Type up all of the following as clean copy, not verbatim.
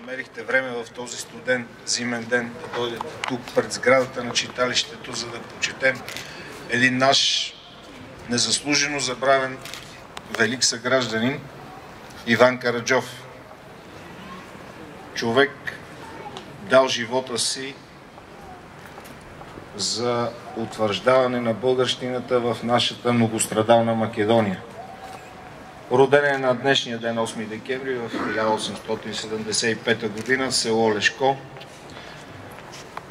намерихте време в този студен зимен ден да дойдете тук пред сградата на читалището, за да почетем един наш незаслужено забравен велик съгражданин Иван Караджов. Човек дал живота си за утвърждаване на българщината в нашата многострадална Македония. Роден е на днешния ден, 8 декември, в 1875 година в село Лешко.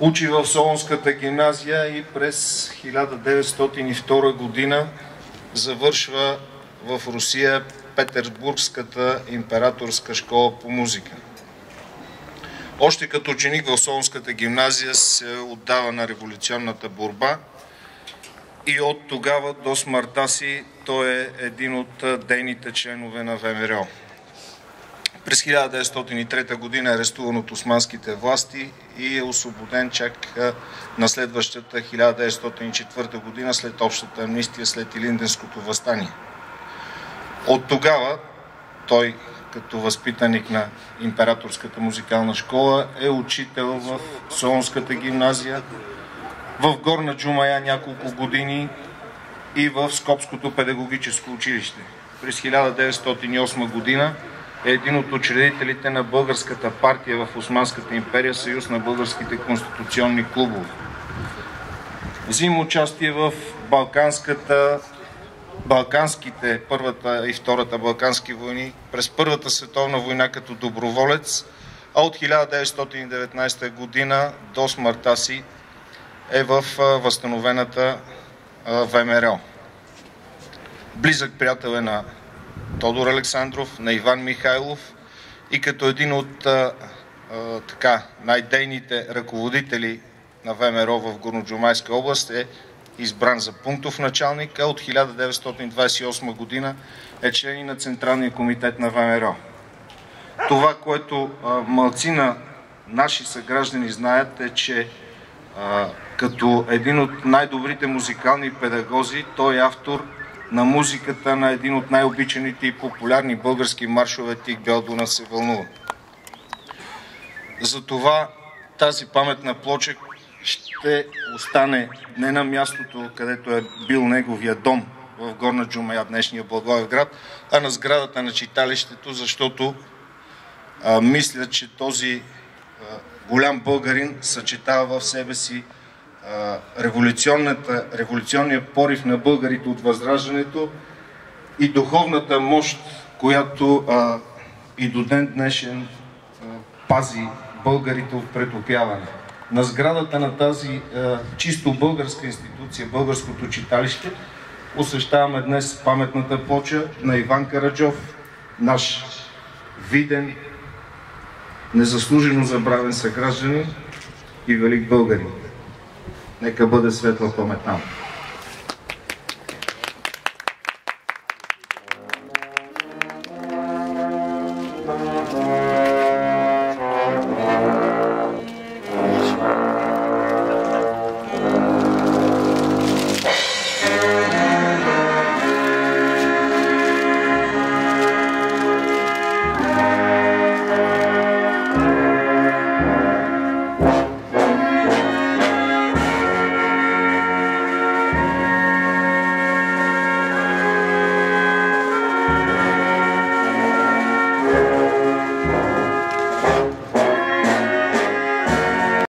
Учи в Солунската гимназия и през 1902 година завършва в Русия Петербургската императорска школа по музика. Още като ученик в Солунската гимназия се отдава на революционната борба и от тогава до смъртта си той е един от дейните членове на ВМРО. През 1903 година е арестуван от османските власти и е освободен чак на следващата 1904 година след общата амнистия след Илинденското въстание. От тогава той, като възпитаник на императорската музикална школа, е учител в Солунската гимназия, в Горна Джумая няколко години и в Скопското педагогическо училище. През 1908 година е един от учредителите на българската партия в Османската империя, Съюз на българските конституционни клубове. Взима участие в Балканските, Първата и Втората Балкански войни, през Първата световна война като доброволец, а от 1919 година до смъртта си е в възстановената ВМРО. Близък приятел е на Тодор Александров, на Иван Михайлов и като един от най-дейните ръководители на ВМРО в Горноджумайска област е избран за пунктов началник, а от 1928 година е член и на Централния комитет на ВМРО. Това, което малцина наши съграждани знаят, е, че като един от най-добрите музикални педагози, той е автор на музиката на един от най-обичаните и популярни български маршове "Тих бял Дунав се вълнува". Затова тази паметна плоча ще остане не на мястото, където е бил неговия дом в Горна Джумая, днешния Благоевград, а на сградата на читалището, защото мисля, че този голям българин съчетава в себе си революционния порив на българите от Възраждането и духовната мощ, която и до ден днешен пази българите от претопяване. На сградата на тази чисто българска институция, българското читалище, освещаваме днес паметната плоча на Иван Караджов, наш виден, незаслужено забравен съгражданин и велик българин. Нека бъде светла памет нам.